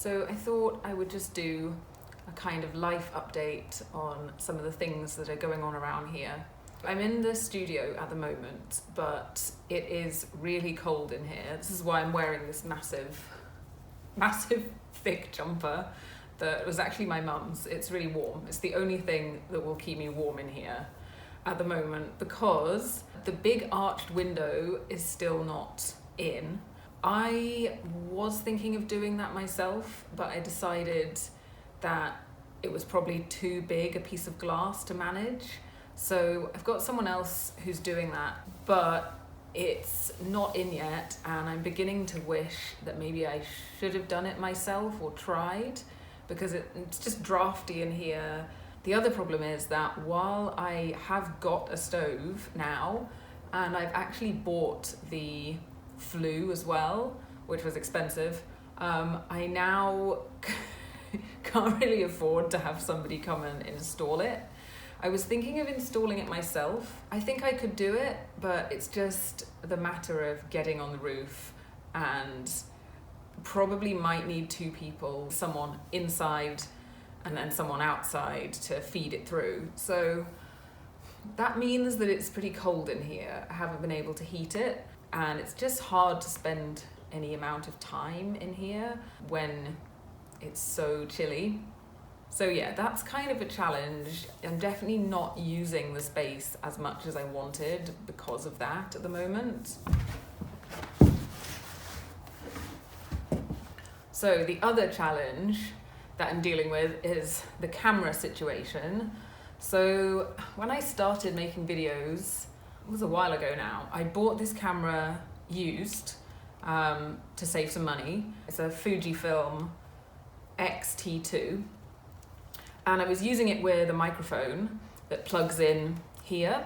So I thought I would just do a kind of life update on some of the things that are going on around here. I'm in the studio at the moment, but it is really cold in here. This is why I'm wearing this massive thick jumper that was actually my mum's. It's really warm. It's the only thing that will keep me warm in here at the moment because the big arched window is still not in. I was thinking of doing that myself, but I decided that it was probably too big a piece of glass to manage. So I've got someone else who's doing that, but it's not in yet, and I'm beginning to wish that maybe I should have done it myself or tried, because it's just drafty in here. The other problem is that while I have got a stove now, and I've actually bought the flue as well, which was expensive, I now can't really afford to have somebody come and install it. I was thinking of installing it myself. I think I could do it, but it's just the matter of getting on the roof, and probably might need two people, someone inside and then someone outside to feed it through. So that means that it's pretty cold in here. I haven't been able to heat it, and it's just hard to spend any amount of time in here when it's so chilly. So yeah, that's kind of a challenge. I'm definitely not using the space as much as I wanted because of that at the moment. So the other challenge that I'm dealing with is the camera situation. So when I started making videos, it was a while ago now, I bought this camera used to save some money. It's a Fujifilm X-T2. And I was using it with a microphone that plugs in here.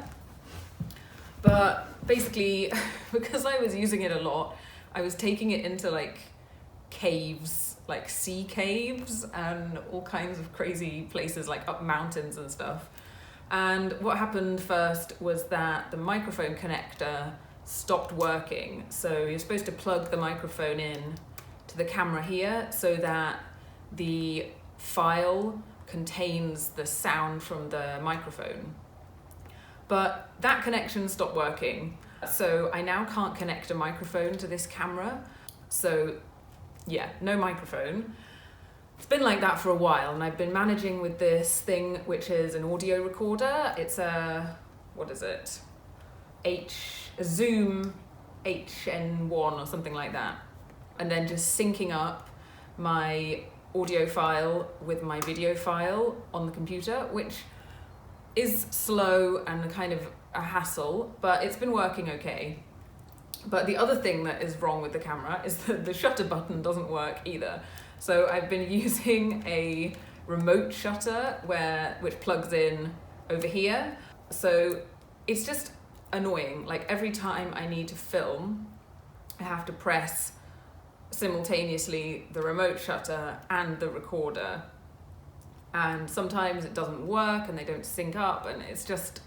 But basically, because I was using it a lot, I was taking it into like caves, like sea caves and all kinds of crazy places, like up mountains and stuff. And what happened first was that the microphone connector stopped working. So you're supposed to plug the microphone in to the camera here so that the file contains the sound from the microphone. But that connection stopped working. So I now can't connect a microphone to this camera. So yeah, no microphone. It's been like that for a while, and I've been managing with this thing, which is an audio recorder. It's a, what is it? A Zoom HN1 or something like that. And then just syncing up my audio file with my video file on the computer, which is slow and kind of a hassle, but it's been working okay. But the other thing that is wrong with the camera is that the shutter button doesn't work either. So I've been using a remote shutter which plugs in over here. So it's just annoying. Like every time I need to film, I have to press simultaneously the remote shutter and the recorder, and sometimes it doesn't work and they don't sync up, and it's just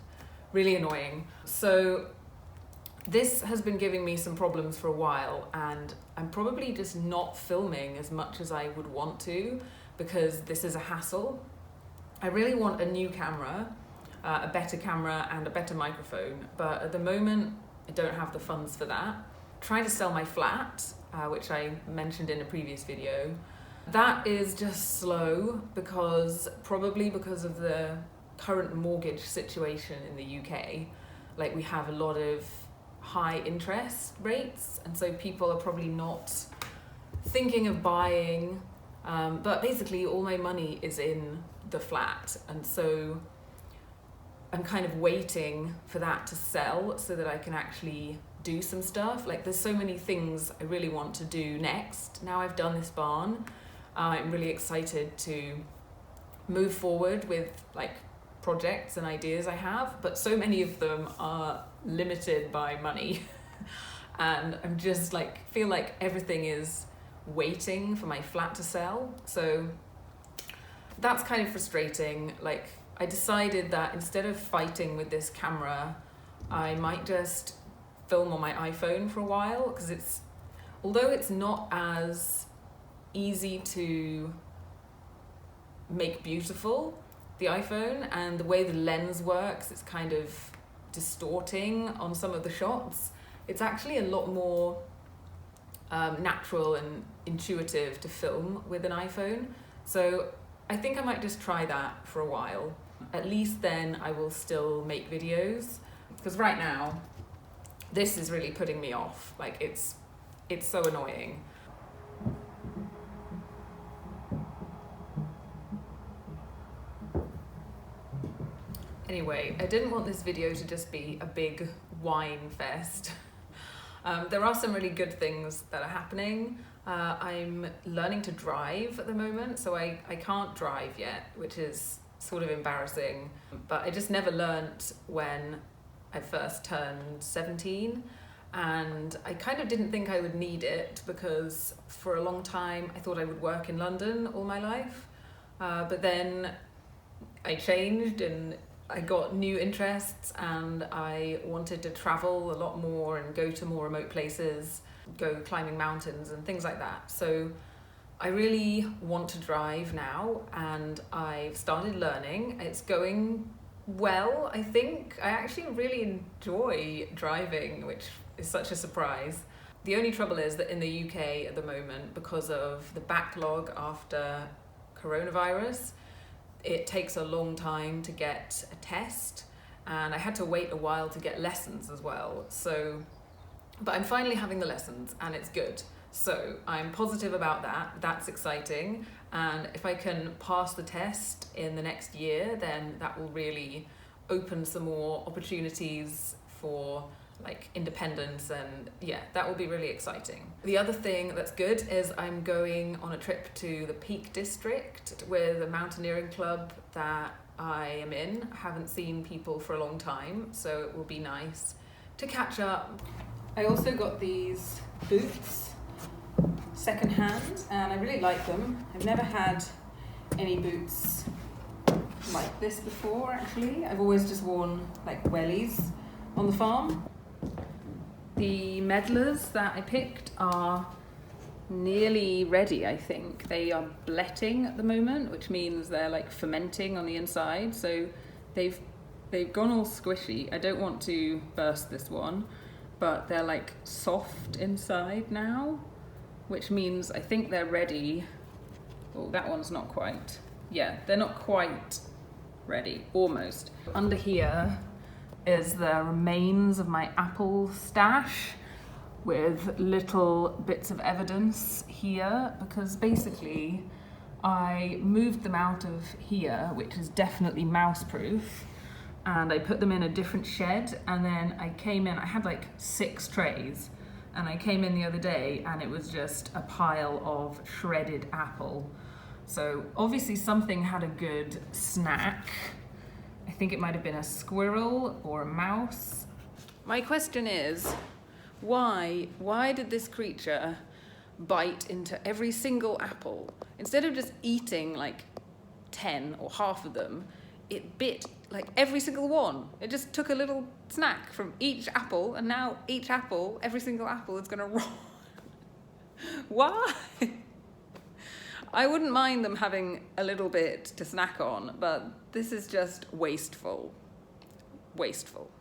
really annoying. So this has been giving me some problems for a while, and I'm probably just not filming as much as I would want to because this is a hassle. I really want a new camera, a better camera and a better microphone, but at the moment I don't have the funds for that. Trying to sell my flat, which I mentioned in a previous video. That is just slow probably because of the current mortgage situation in the UK. Like we have a lot of high interest rates, and so people are probably not thinking of buying, but basically all my money is in the flat, and so I'm kind of waiting for that to sell so that I can actually do some stuff. Like there's so many things I really want to do next. Now I've done this barn, I'm really excited to move forward with like projects and ideas I have, but so many of them are limited by money. And I'm just like, feel like everything is waiting for my flat to sell. So that's kind of frustrating. Like I decided that instead of fighting with this camera, I might just film on my iPhone for a while, because although it's not as easy to make beautiful, the iPhone, and the way the lens works, it's kind of distorting on some of the shots. It's actually a lot more natural and intuitive to film with an iPhone. So I think I might just try that for a while. At least then I will still make videos, because right now this is really putting me off. Like it's so annoying. Anyway, I didn't want this video to just be a big wine fest. There are some really good things that are happening. I'm learning to drive at the moment, so I can't drive yet, which is sort of embarrassing. But I just never learnt when I first turned 17, and I kind of didn't think I would need it because for a long time I thought I would work in London all my life. But then I changed and I got new interests, and I wanted to travel a lot more and go to more remote places, go climbing mountains and things like that. So I really want to drive now, and I've started learning. It's going well, I think. I actually really enjoy driving, which is such a surprise. The only trouble is that in the UK at the moment, because of the backlog after coronavirus, it takes a long time to get a test, and I had to wait a while to get lessons as well. So, but I'm finally having the lessons and it's good. So I'm positive about that. That's exciting. And if I can pass the test in the next year, then that will really open some more opportunities for like independence, and yeah, that will be really exciting. The other thing that's good is I'm going on a trip to the Peak District with a mountaineering club that I am in. I haven't seen people for a long time, so it will be nice to catch up. I also got these boots secondhand, and I really like them. I've never had any boots like this before, actually. I've always just worn like wellies on the farm. The medlars that I picked are nearly ready, I think. They are bletting at the moment, which means they're like fermenting on the inside. So they've gone all squishy. I don't want to burst this one, but they're like soft inside now, which means I think they're ready. Oh, that one's not quite. Yeah, they're not quite ready, almost. Under here is the remains of my apple stash with little bits of evidence here, because basically I moved them out of here, which is definitely mouse proof, and I put them in a different shed, and then I came in, I had like 6 trays, and I came in the other day and it was just a pile of shredded apple. So obviously something had a good snack. I think it might have been a squirrel or a mouse. My question is, why did this creature bite into every single apple? Instead of just eating like 10 or half of them, it bit like every single one. It just took a little snack from each apple, and now each apple, every single apple is gonna rot. Why? I wouldn't mind them having a little bit to snack on, but this is just wasteful. Wasteful.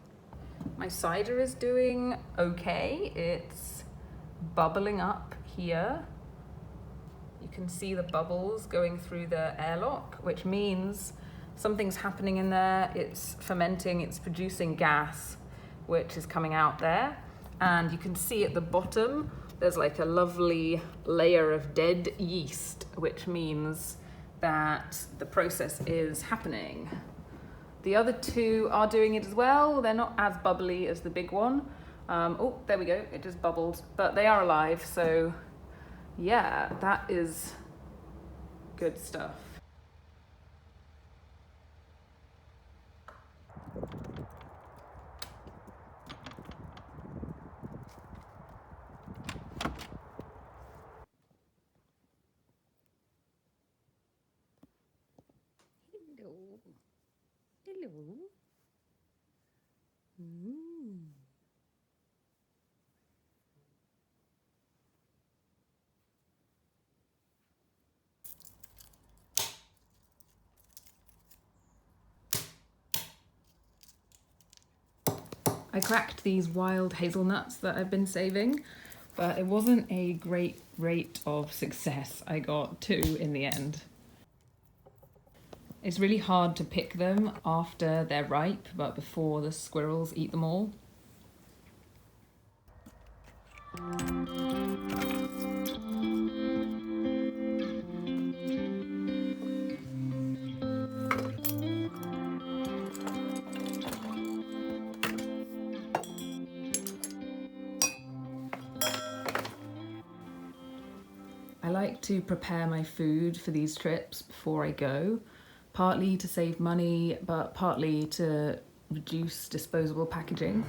My cider is doing okay. It's bubbling up here. You can see the bubbles going through the airlock, which means something's happening in there. It's fermenting, it's producing gas, which is coming out there. And you can see at the bottom, there's like a lovely layer of dead yeast, which means that the process is happening. The other 2 are doing it as well. They're not as bubbly as the big one. Oh, there we go, it just bubbled, but they are alive, so yeah, that is good stuff. Hello. Hello. I cracked these wild hazelnuts that I've been saving, but it wasn't a great rate of success. I got 2 in the end. It's really hard to pick them after they're ripe, but before the squirrels eat them all. I like to prepare my food for these trips before I go, partly to save money, but partly to reduce disposable packaging.